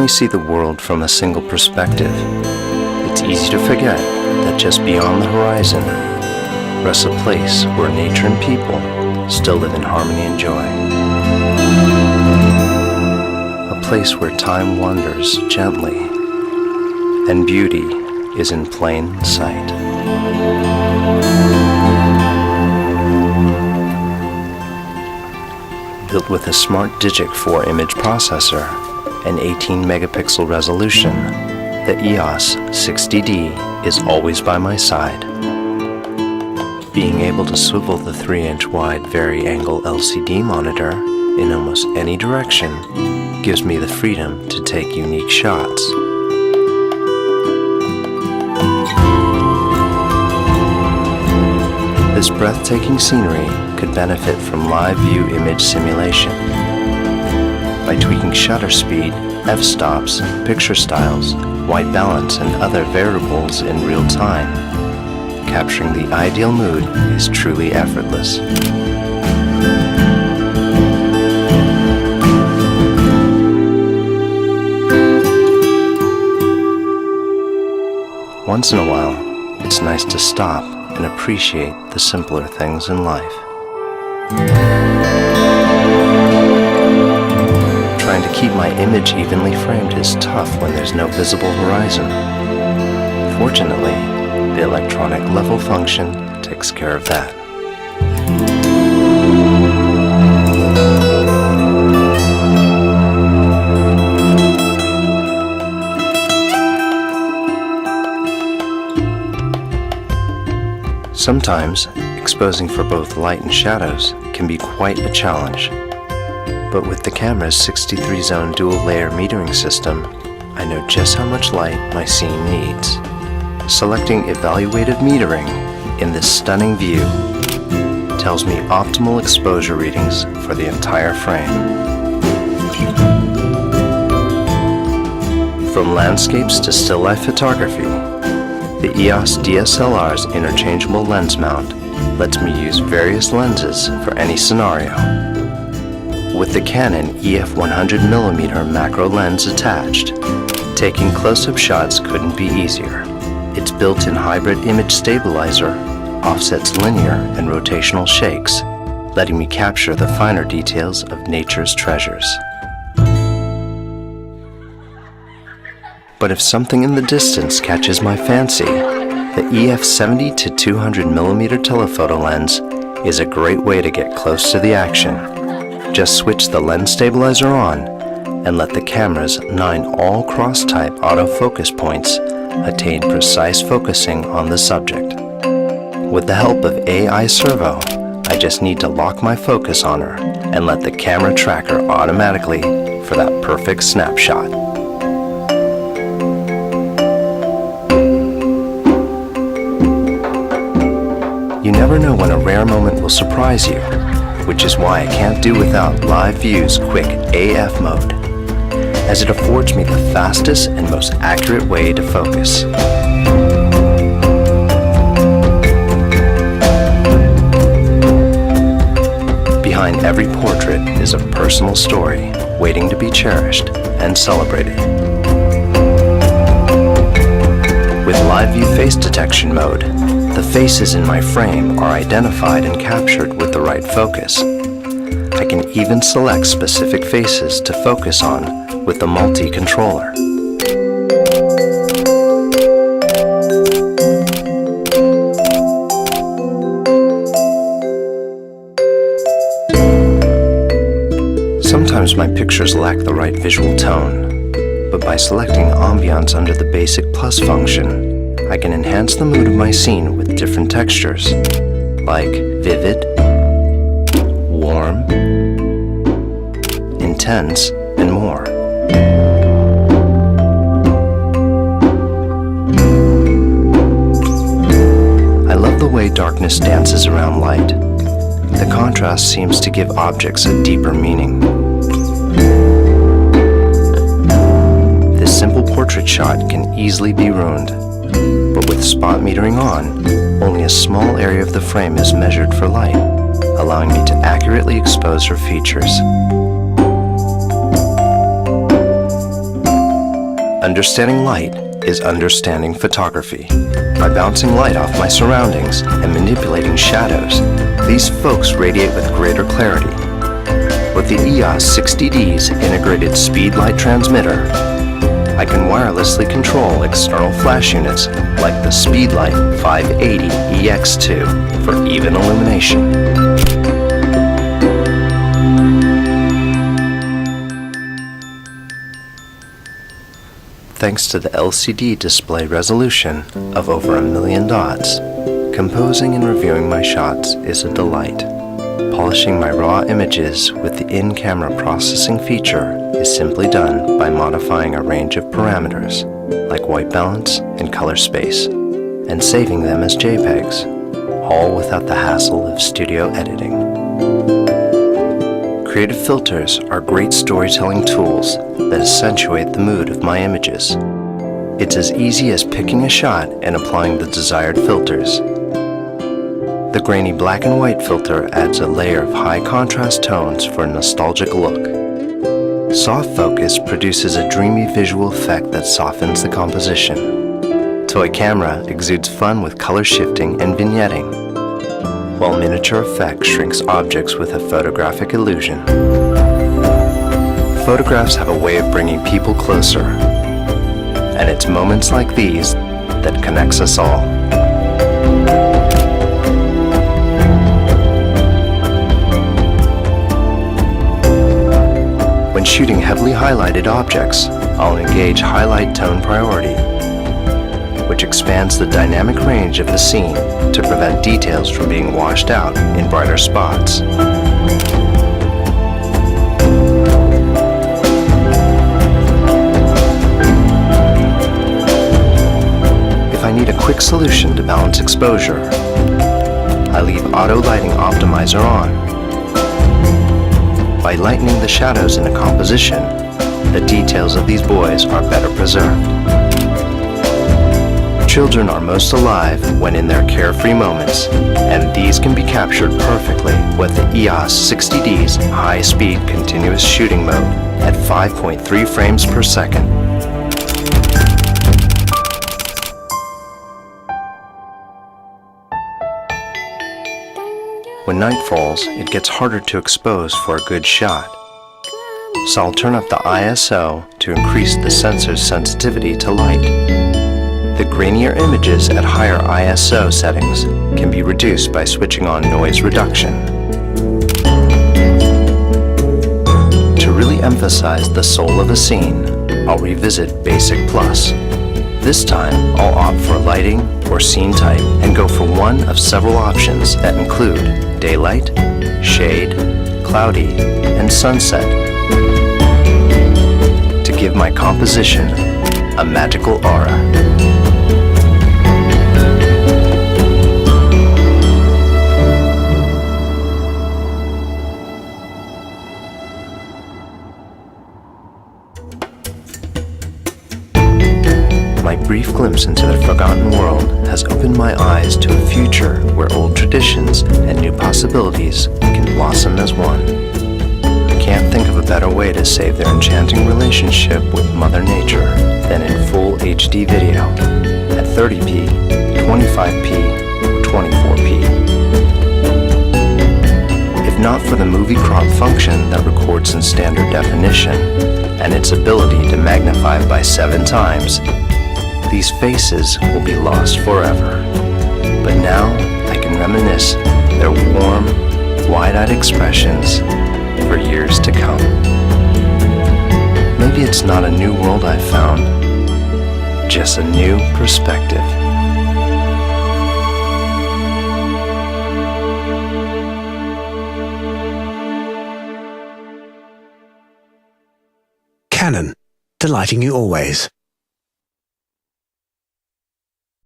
only see the world from a single perspective, it's easy to forget that just beyond the horizon rests a place where nature and people still live in harmony and joy. A place where time wanders gently and beauty is in plain sight. Built with a smart Digic 4 image processor and 18 megapixel resolution, the EOS 60D is always by my side. Being able to swivel the 3-inch wide vari-angle LCD monitor in almost any direction gives me the freedom to take unique shots. This breathtaking scenery could benefit from live view image simulation. By tweaking shutter speed, f-stops, picture styles, white balance, and other variables in real time, capturing the ideal mood is truly effortless. Once in a while, it's nice to stop and appreciate the simpler things in life. Trying to keep my image evenly framed is tough when there's no visible horizon. Fortunately, the electronic level function takes care of that. Sometimes, exposing for both light and shadows can be quite a challenge. But with the camera's 63-zone dual-layer metering system, I know just how much light my scene needs. Selecting evaluative metering in this stunning view tells me optimal exposure readings for the entire frame. From landscapes to still life photography, the EOS DSLR's interchangeable lens mount lets me use various lenses for any scenario. With the Canon EF 100mm macro lens attached, taking close-up shots couldn't be easier. Its built-in hybrid image stabilizer offsets linear and rotational shakes, letting me capture the finer details of nature's treasures. But if something in the distance catches my fancy, the EF 70 to 200mm telephoto lens is a great way to get close to the action. Just switch the lens stabilizer on and let the camera's 9 all-cross-type autofocus points attain precise focusing on the subject. With the help of AI Servo, I just need to lock my focus on her and let the camera track her automatically for that perfect snapshot. You never know when a rare moment will surprise you, which is why I can't do without Live View's quick AF mode, as it affords me the fastest and most accurate way to focus. Behind every portrait is a personal story waiting to be cherished and celebrated. With Live View Face Detection mode, the faces in my frame are identified and captured with the right focus. I can even select specific faces to focus on with the multi-controller. Sometimes my pictures lack the right visual tone, but by selecting ambiance under the basic plus function, I can enhance the mood of my scene with different textures, like vivid, warm, intense, and more. I love the way darkness dances around light. The contrast seems to give objects a deeper meaning. This simple portrait shot can easily be ruined, but with spot metering on, only a small area of the frame is measured for light, allowing me to accurately expose her features. Understanding light is understanding photography. By bouncing light off my surroundings and manipulating shadows, these folks radiate with greater clarity. With the EOS 60D's integrated speed light transmitter, I can wirelessly control external flash units like the Speedlight 580 EX2 for even illumination. Thanks to the LCD display resolution of over 1 million dots, composing and reviewing my shots is a delight. Polishing my raw images with the in-camera processing feature is simply done by modifying a range of parameters like white balance and color space, and saving them as JPEGs, all without the hassle of studio editing. Creative filters are great storytelling tools that accentuate the mood of my images. It's as easy as picking a shot and applying the desired filters. The grainy black and white filter adds a layer of high contrast tones for a nostalgic look. Soft focus produces a dreamy visual effect that softens the composition. Toy camera exudes fun with color shifting and vignetting, while miniature effect shrinks objects with a photographic illusion. Photographs have a way of bringing people closer, and it's moments like these that connects us all. When shooting heavily highlighted objects, I'll engage highlight tone priority, which expands the dynamic range of the scene to prevent details from being washed out in brighter spots. If I need a quick solution to balance exposure, I leave Auto Lighting Optimizer on. By lightening the shadows in a composition, the details of these boys are better preserved. Children are most alive when in their carefree moments, and these can be captured perfectly with the EOS 60D's high-speed continuous shooting mode at 5.3 frames per second. When night falls, it gets harder to expose for a good shot. So I'll turn up the ISO to increase the sensor's sensitivity to light. The grainier images at higher ISO settings can be reduced by switching on noise reduction. To really emphasize the soul of a scene, I'll revisit Basic Plus. This time, I'll opt for lighting or scene type and go for one of several options that include daylight, shade, cloudy, and sunset to give my composition a magical aura. My brief glimpse into the forgotten world has opened my eyes to a future where old traditions and new possibilities can blossom as one. I can't think of a better way to save their enchanting relationship with Mother Nature than in full HD video at 30p, 25p, or 24p. If not for the movie crop function that records in standard definition and its ability to magnify by 7 times, these faces will be lost forever. But now I can reminisce their warm, wide-eyed expressions for years to come. Maybe it's not a new world I've found, just a new perspective. Canon, delighting you always.